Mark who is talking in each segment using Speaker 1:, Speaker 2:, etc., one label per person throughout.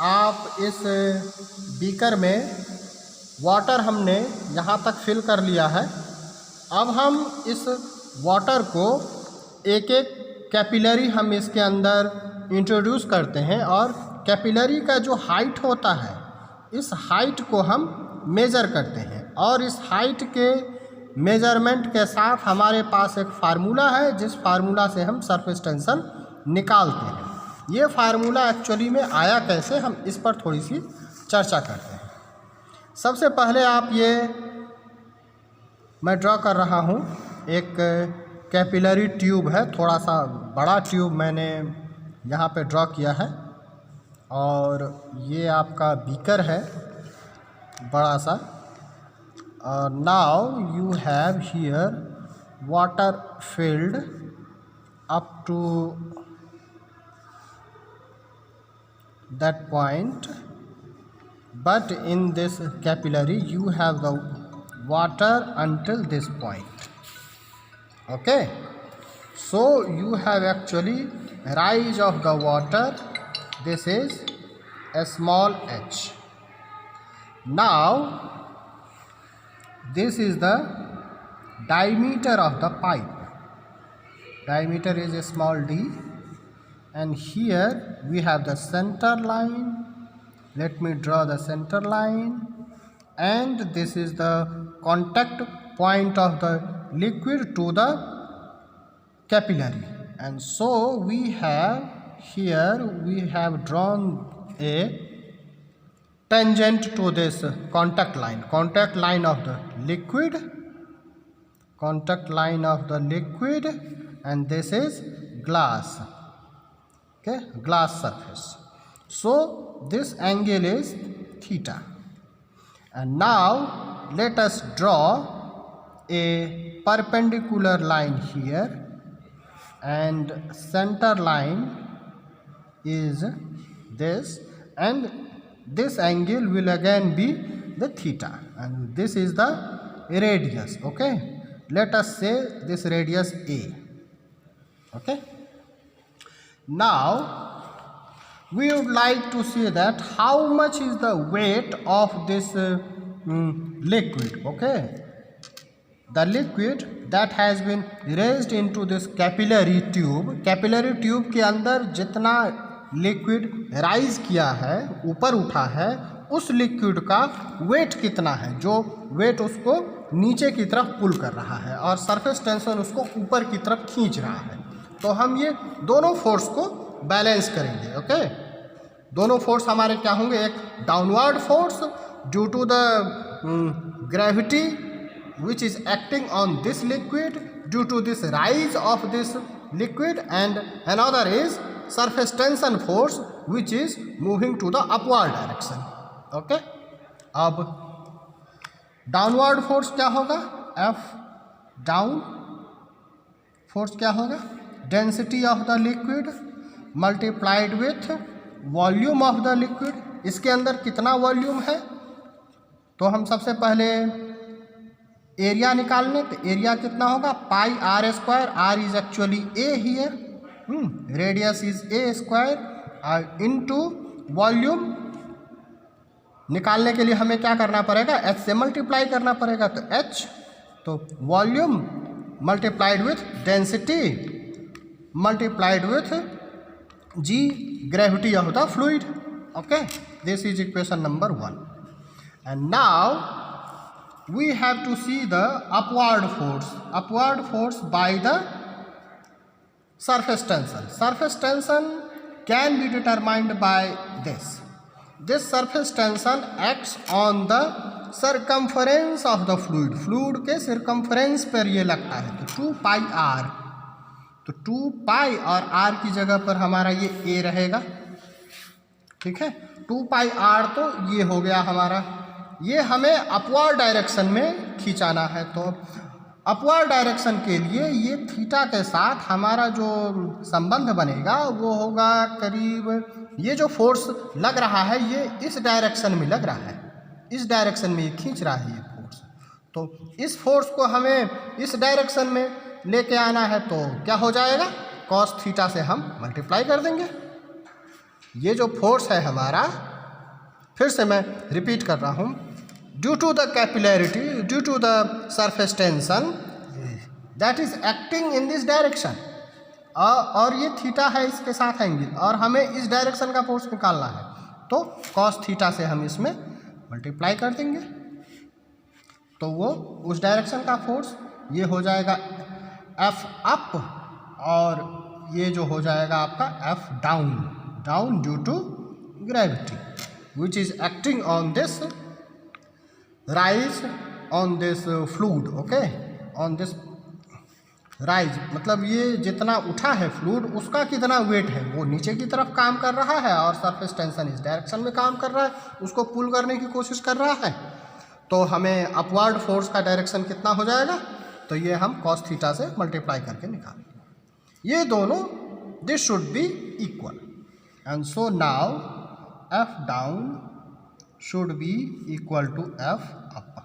Speaker 1: आप इस बीकर में वाटर हमने यहाँ तक फिल कर लिया है। अब हम इस वाटर को एक एक कैपिलरी हम इसके अंदर इंट्रोड्यूस करते हैं और कैपिलरी का जो हाइट होता है इस हाइट को हम मेज़र करते हैं और इस हाइट के मेजरमेंट के साथ हमारे पास एक फार्मूला है जिस फार्मूला से हम सरफेस टेंशन निकालते हैं। ये फार्मूला एक्चुअली में आया कैसे, हम इस पर थोड़ी सी चर्चा करते हैं। सबसे पहले आप ये मैं ड्रॉ कर रहा हूँ, एक कैपिलरी ट्यूब है, थोड़ा सा बड़ा ट्यूब मैंने यहाँ पे ड्रॉ किया है और ये आपका बीकर है बड़ा सा। Now you have here water filled up to that point, but in this capillary you have the water until this point. Okay, so you have actually rise of the water, this is a small h. Now this is the diameter of the pipe. Diameter is a small d, and here we have the center line. Let me draw the center line, and this is the contact point of the liquid to the capillary. And so we have here we have drawn a tangent to this contact line of the liquid, and this is glass, okay, glass surface. So this angle is theta. And now let us draw a perpendicular line here, and center line is this, and this angle will again be the theta, and this is the radius. Okay, let us say this radius a. Okay, now we would like to see that how much is the weight of this liquid. Okay, the liquid that has been raised into this capillary tube के अंदर जितना liquid rise किया है, ऊपर उठा है, उस liquid का वेट कितना है, जो वेट उसको नीचे की तरफ पुल कर रहा है और सरफेस टेंशन उसको ऊपर की तरफ खींच रहा है। तो हम ये दोनों फोर्स को बैलेंस करेंगे। ओके, दोनों फोर्स हमारे क्या होंगे, एक downward force due to the gravity which is acting on this liquid due to this rise of this liquid, and another is surface tension force which is moving to the upward direction. Okay, अब downward force क्या होगा, F down force क्या होगा, density of the liquid multiplied with volume of the liquid. इसके अंदर कितना volume है, तो हम सबसे पहले एरिया निकालने, तो एरिया कितना होगा, pi r square, r is actually a here, radius is a square into volume. निकालने के लिए हमें क्या करना पड़ेगा, एच से मल्टीप्लाई करना पड़ेगा, तो एच, तो volume multiplied with density multiplied with g, gravity of the fluid. Okay, this is equation number 1. And now we have to see the upward force by the surface tension. Surface tension can be determined by this. This surface tension acts on the circumference of the fluid. Fluid के circumference पर ये लगता है, तो 2 pi r, तो 2 pi और r की जगह पर हमारा ये a रहेगा। ठीक है, 2 pi r तो ये हो गया हमारा, ये हमें अपवर्ड डायरेक्शन में खिंचाना है। तो अपवर्ड डायरेक्शन के लिए ये थीटा के साथ हमारा जो संबंध बनेगा वो होगा करीब, ये जो फोर्स लग रहा है ये इस डायरेक्शन में लग रहा है, इस डायरेक्शन में ये खींच रहा है ये फोर्स, तो इस फोर्स को हमें इस डायरेक्शन में लेके आना है, तो क्या हो जाएगा, कॉस थीटा से हम मल्टीप्लाई कर देंगे। ये जो फोर्स है हमारा फिर से मैं रिपीट कर रहा हूँ, due to the capillarity, due to the surface tension that is acting in this direction, और ये थीटा है इसके साथ एंगल, और हमें इस डायरेक्शन का फोर्स निकालना है, तो कॉस थीटा से हम इसमें मल्टीप्लाई कर देंगे, तो वो उस डायरेक्शन का फोर्स ये हो जाएगा एफ अप, और ये जो हो जाएगा आपका F down, down due to gravity which is acting on this rise on this fluid, okay, on this rise, मतलब ये जितना उठा है फ्लूइड उसका कितना वेट है वो नीचे की तरफ काम कर रहा है, और सरफेस टेंशन इस डायरेक्शन में काम कर रहा है, उसको पुल करने की कोशिश कर रहा है, तो हमें अपवर्ड फोर्स का डायरेक्शन कितना हो जाएगा, तो ये हम कॉस थीटा से मल्टीप्लाई करके निकालेंगे। ये दोनों this should be equal, and so now F down should be equal to F up,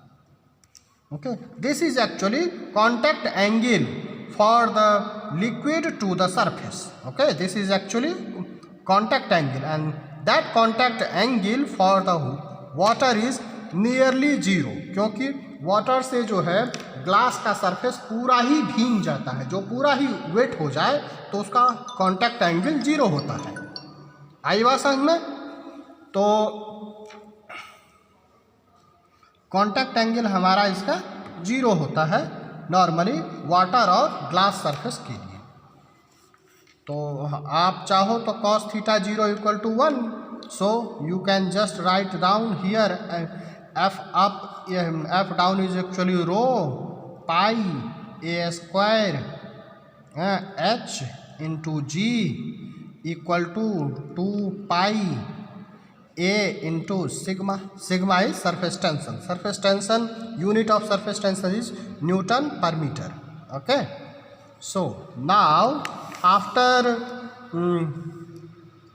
Speaker 1: okay. This is actually contact angle for the liquid to the surface, okay, this is actually contact angle, and that contact angle for the water is nearly zero, क्योंकि water से जो है glass का surface पूरा ही भीग जाता है, जो पूरा ही वेट हो जाए तो उसका कॉन्टैक्ट एंगल जीरो होता है। आई बात समझ में? तो कॉन्टैक्ट एंगल हमारा इसका जीरो होता है नॉर्मली वाटर और ग्लास सरफेस के लिए। तो आप चाहो तो cos theta zero equal to 1, so you can just write down here F up, F down is actually rho pi a square h into g equal to 2 pi A into sigma. Sigma is surface tension. Surface tension, unit of surface tension is Newton per meter. Okay. So now after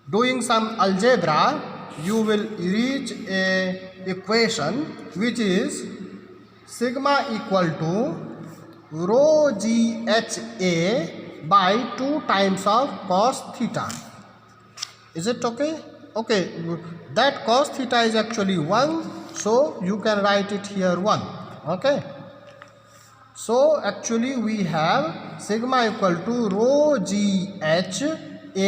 Speaker 1: doing some algebra, you will reach a equation which is sigma equal to rho GHA by 2 times of cos theta. Is it okay? Okay, that cos theta is actually 1, so you can write it here 1, okay. So actually we have sigma equal to rho GH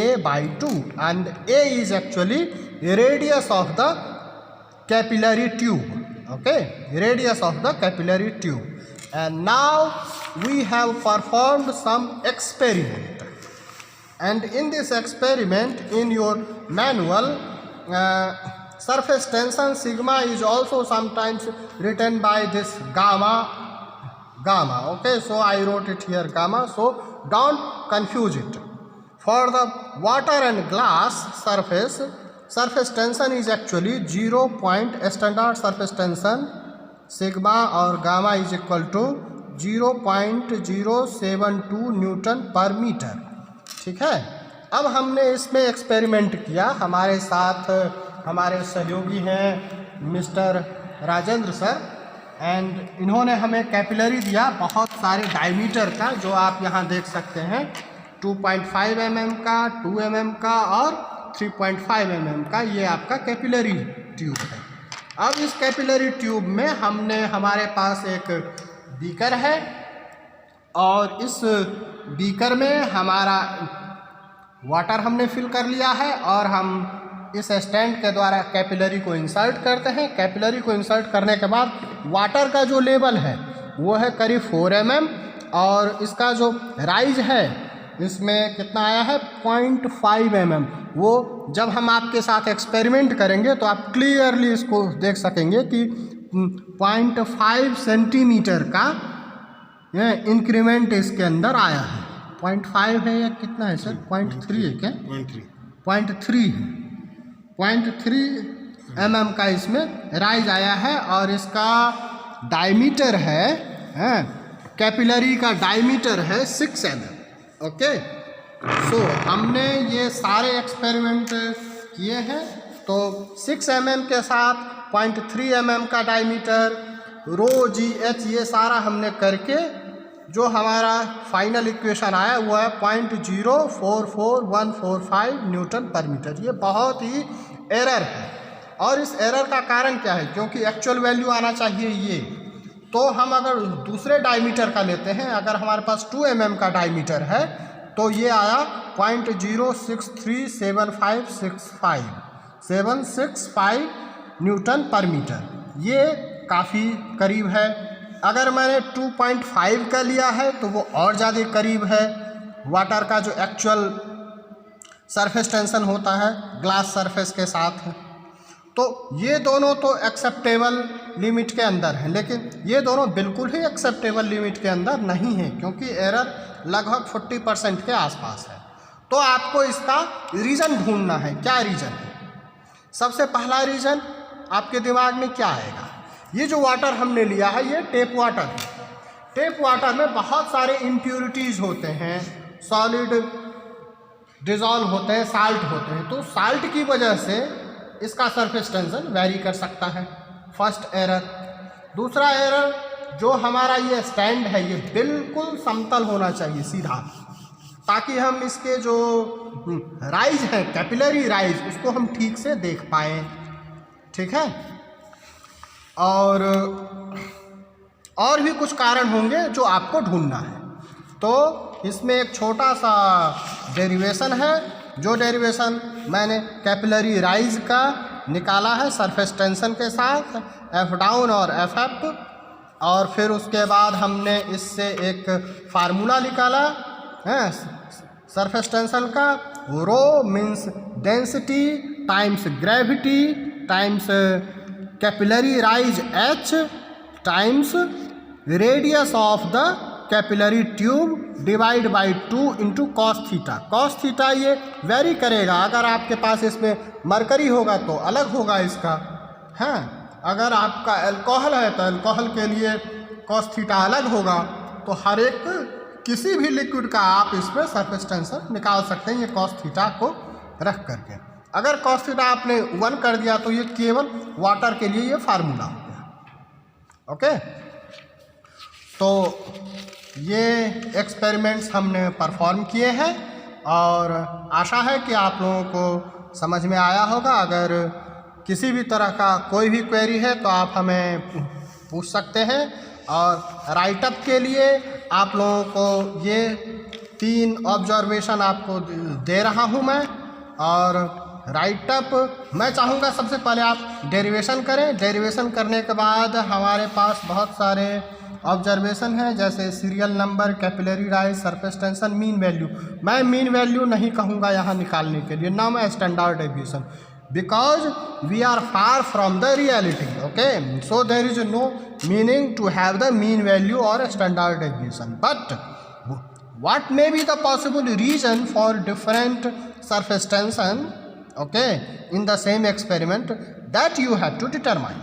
Speaker 1: A by 2, and A is actually radius of the capillary tube, okay, radius of the capillary tube. And now we have performed some experiment, and in this experiment in your manual surface tension sigma is also sometimes written by this gamma, okay, so I wrote it here gamma, so don't confuse it. For the water and glass surface tension is actually 0 point standard surface tension sigma और gamma is equal to 0.072 Newton पर metre, ठीक है। अब हमने इसमें experiment किया, हमारे साथ हमारे सहयोगी हैं मिस्टर राजेंद्र सर, एंड इन्होंने हमें कैपिलरी दिया बहुत सारे डायमीटर का, जो आप यहाँ देख सकते हैं 2.5 mm का, 2 mm का और 3.5 mm का, ये आपका कैपिलरी ट्यूब है। अब इस कैपिलरी ट्यूब में हमने, हमारे पास एक बीकर है, और इस बीकर में हमारा वाटर हमने फिल कर लिया है, और हम इस स्टैंड के द्वारा कैपिलरी को इंसर्ट करते हैं। कैपिलरी को इंसर्ट करने के बाद वाटर का जो लेवल है वो है करीब 4 mm, और इसका जो राइज है इसमें कितना आया है 0.5 mm। वो जब हम आपके साथ एक्सपेरिमेंट करेंगे तो आप क्लियरली इसको देख सकेंगे कि 0.5 सेंटीमीटर का इंक्रीमेंट इसके अंदर आया है। 0.5 है या कितना है सर? 0.3 है क्या? 0.3 है। 0.3 mm का इसमें राइज आया है, और इसका डायमीटर है, कैपिलरी का डायमीटर है 6 mm, ओके। सो हमने ये सारे एक्सपेरिमेंट किए हैं, तो 6 mm के साथ 0.3 mm का डायमीटर, रो GH, ये सारा हमने करके जो हमारा फाइनल इक्वेशन आया वो है 0.044145 न्यूटन पर मीटर। ये बहुत ही एरर है, और इस एरर का कारण क्या है, क्योंकि एक्चुअल वैल्यू आना चाहिए ये, तो हम अगर दूसरे डायमीटर का लेते हैं, अगर हमारे पास 2 mm का डायमीटर है तो ये आया 0.0637565 न्यूटन पर मीटर, ये काफ़ी करीब है। अगर मैंने 2.5 का लिया है तो वो और ज़्यादा करीब है वाटर का जो एक्चुअल सरफेस टेंशन होता है ग्लास सरफेस के साथ। तो ये दोनों तो एक्सेप्टेबल लिमिट के अंदर हैं, लेकिन ये दोनों बिल्कुल ही एक्सेप्टेबल लिमिट के अंदर नहीं है, क्योंकि एरर लगभग 40% के आसपास है। तो आपको इसका रीज़न ढूंढना है, क्या रीज़न है। सबसे पहला रीज़न आपके दिमाग में क्या आएगा, ये जो वाटर हमने लिया है ये टेप वाटर है। टेप वाटर में बहुत सारे इम्प्यूरिटीज़ होते हैं, सॉलिड डिज़ोल्व होते हैं, साल्ट होते हैं, तो साल्ट की वजह से इसका सरफेस टेंशन वैरी कर सकता है, फर्स्ट एरर। दूसरा एरर, जो हमारा ये स्टैंड है ये बिल्कुल समतल होना चाहिए, सीधा, ताकि हम इसके जो राइज है, कैपिलरी राइज, उसको हम ठीक से देख पाएँ, ठीक है। और भी कुछ कारण होंगे जो आपको ढूंढना है। तो इसमें एक छोटा सा डेरिवेशन है, जो डेरिवेशन मैंने कैपिलरी राइज का निकाला है सरफेस टेंशन के साथ, एफ डाउन और एफ अप, और फिर उसके बाद हमने इससे एक फार्मूला निकाला है सरफेस टेंशन का, rho means density times gravity times capillary rise h times radius of the capillary tube divide by 2 into cos theta. Cos theta ये वेरी करेगा, अगर आपके पास इसमें मरकरी होगा तो अलग होगा इसका, हाँ, अगर आपका अल्कोहल है तो अल्कोहल के लिए कॉस थीटा अलग होगा। तो हर एक किसी भी लिक्विड का आप इसमें सरफेस टेंशन निकाल सकते हैं ये कॉस थीटा को रख करके। अगर कॉस थीटा आपने 1 कर दिया तो ये केवल वाटर के लिए ये फार्मूला हो गया, ओके। तो ये एक्सपेरिमेंट्स हमने परफॉर्म किए हैं और आशा है कि आप लोगों को समझ में आया होगा। अगर किसी भी तरह का कोई भी क्वेरी है तो आप हमें पूछ सकते हैं, और राइटअप के लिए आप लोगों को ये 3 ऑब्जर्वेशन आपको दे रहा हूँ मैं। और राइटअप मैं चाहूँगा सबसे पहले आप डेरिवेशन करें, डेरिवेशन करने के बाद हमारे पास बहुत सारे ऑब्जर्वेशन है, जैसे serial number, capillary rise, surface tension, mean value. मैं मीन वैल्यू नहीं कहूँगा यहाँ निकालने के लिए, ना मैं standard deviation, because we are far from the reality, okay. So there is no meaning to have the mean value और standard deviation, but what may be the possible reason for different surface tension, okay, in the same experiment, that you have to determine.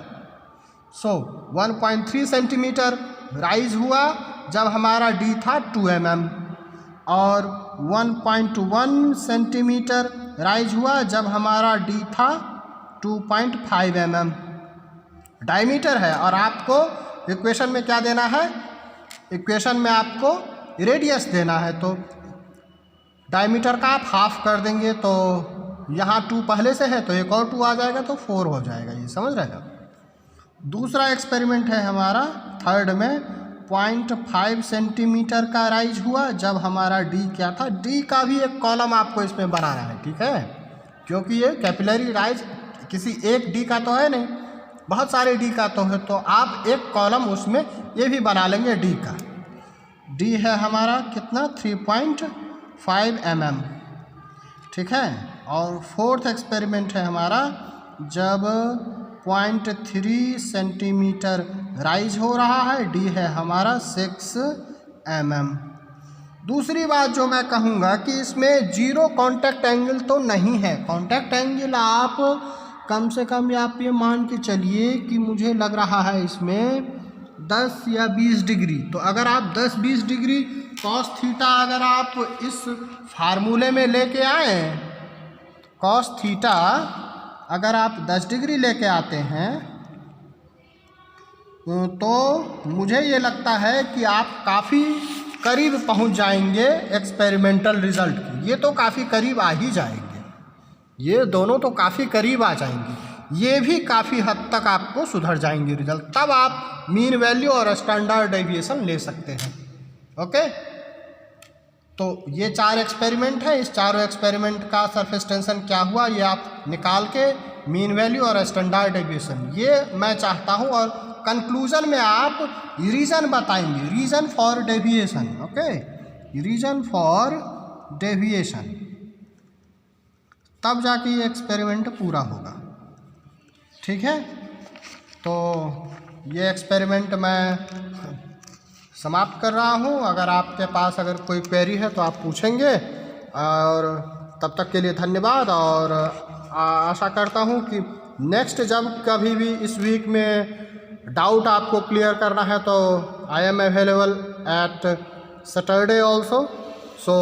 Speaker 1: So 1.3 centimetre rise हुआ जब हमारा d था 2 mm, और 1.1 centimetre rise हुआ जब हमारा d था 2.5 mm diameter है। और आपको इक्वेशन में क्या देना है, इक्वेशन में आपको रेडियस देना है, तो डायमीटर का आप हाफ कर देंगे तो यहाँ 2 पहले से है तो एक और 2 आ जाएगा तो 4 हो जाएगा, ये समझ रहे हैं। दूसरा एक्सपेरिमेंट है हमारा थर्ड में 0.5 सेंटीमीटर का राइज हुआ जब हमारा d क्या था, d का भी एक कॉलम आपको इसमें बनाना है, ठीक है, क्योंकि ये कैपिलरी राइज किसी एक d का तो है नहीं, बहुत सारे d का तो है, तो आप एक कॉलम उसमें ये भी बना लेंगे d का। d है हमारा कितना 3.5 mm, ठीक है। और फोर्थ एक्सपेरिमेंट है हमारा जब 0.3 सेंटीमीटर राइज हो रहा है, d है हमारा 6 mm। दूसरी बात जो मैं कहूँगा कि इसमें जीरो कांटेक्ट एंगल तो नहीं है, कांटेक्ट एंगल आप कम से कम आप ये मान के चलिए कि मुझे लग रहा है इसमें 10 या 20 डिग्री। तो अगर आप 10-20 डिग्री कॉस थीटा अगर आप इस फार्मूले में लेके आए, कॉस थीटा अगर आप 10 डिग्री लेके आते हैं तो मुझे ये लगता है कि आप काफ़ी करीब पहुंच जाएंगे एक्सपेरिमेंटल रिजल्ट की। ये तो काफ़ी करीब आ ही जाएंगे, ये दोनों तो काफ़ी करीब आ जाएंगे, ये भी काफ़ी हद तक आपको सुधर जाएंगे रिजल्ट, तब आप मीन वैल्यू और स्टैंडर्ड डेविएशन ले सकते हैं। ओके, तो ये 4 एक्सपेरिमेंट है, इस चारों एक्सपेरिमेंट का सरफेस टेंशन क्या हुआ ये आप निकाल के मीन वैल्यू और स्टैंडर्ड डेविएशन ये मैं चाहता हूँ, और कंक्लूजन में आप रीज़न बताएंगे, reason for deviation. Okay, reason for deviation, तब जाके ये एक्सपेरिमेंट पूरा होगा। ठीक है, तो ये एक्सपेरिमेंट मैं समाप्त कर रहा हूँ। अगर आपके पास अगर कोई क्वेरी है तो आप पूछेंगे, और तब तक के लिए धन्यवाद। और आशा करता हूँ कि नेक्स्ट जब कभी भी इस वीक में डाउट आपको क्लियर करना है तो I am available at Saturday also, so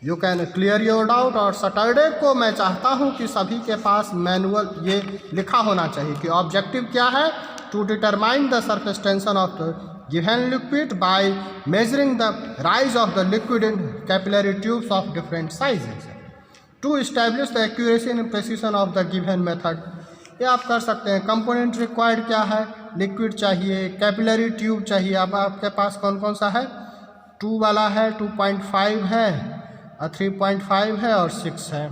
Speaker 1: you can clear your doubt. और सैटरडे को मैं चाहता हूँ कि सभी के पास मैनुअल ये लिखा होना चाहिए कि ऑब्जेक्टिव क्या है, to determine the surface tension of the given liquid by measuring the rise of the liquid in capillary tubes of different sizes to establish the accuracy and precision of the given method। ये आप कर सकते हैं। Component required क्या है, liquid चाहिए, capillary tube चाहिए। अब आपके पास कौन कौन सा है, 2 वाला है, 2.5 है, 3.5 है और 6 है।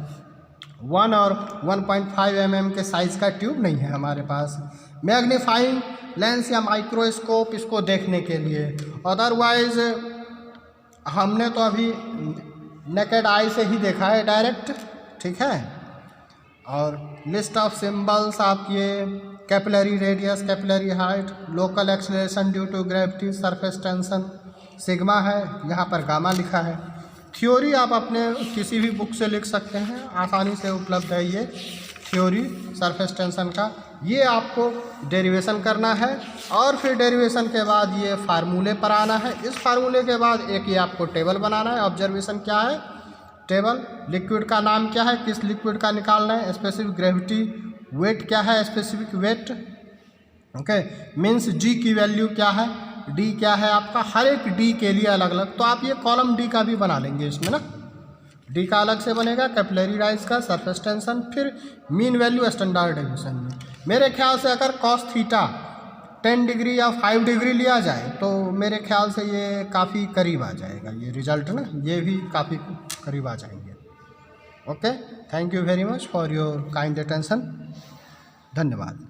Speaker 1: 1 और 1.5 mm के साइज़ का ट्यूब नहीं है हमारे पास। मैग्नीफाइंग लेंस या माइक्रोस्कोप इसको देखने के लिए, अदरवाइज हमने तो अभी नेकेड आई से ही देखा है डायरेक्ट। ठीक है, और लिस्ट ऑफ सिंबल्स आप ये capillary radius, capillary height, local acceleration due to gravity, surface tension sigma है, यहाँ पर गामा लिखा है। थ्योरी आप अपने किसी भी बुक से लिख सकते हैं, आसानी से उपलब्ध है ये थ्योरी सरफेस टेंशन का। ये आपको डेरिवेशन करना है, और फिर डेरिवेशन के बाद ये फार्मूले पर आना है। इस फार्मूले के बाद एक ये आपको टेबल बनाना है। ऑब्जर्वेशन क्या है, टेबल, लिक्विड का नाम क्या है, किस लिक्विड का निकालना है, स्पेसिफिक ग्रेविटी, वेट क्या है, स्पेसिफिक वेट। ओके, मीन्स जी की वैल्यू क्या है, डी क्या है आपका, हर एक डी के लिए अलग अलग। तो आप ये कॉलम डी का भी बना लेंगे इसमें ना, डी का अलग से बनेगा, कैपिलरी राइज का, सरफेस टेंशन, फिर मीन वैल्यू स्टैंडर्ड डेविएशन में। मेरे ख्याल से अगर कॉस थीटा 10 डिग्री या 5 डिग्री लिया जाए तो मेरे ख्याल से ये काफ़ी करीब आ जाएगा, ये रिजल्ट ना, ये भी काफ़ी करीब आ जाएंगे। Okay, thank you very much for your kind attention, धन्यवाद।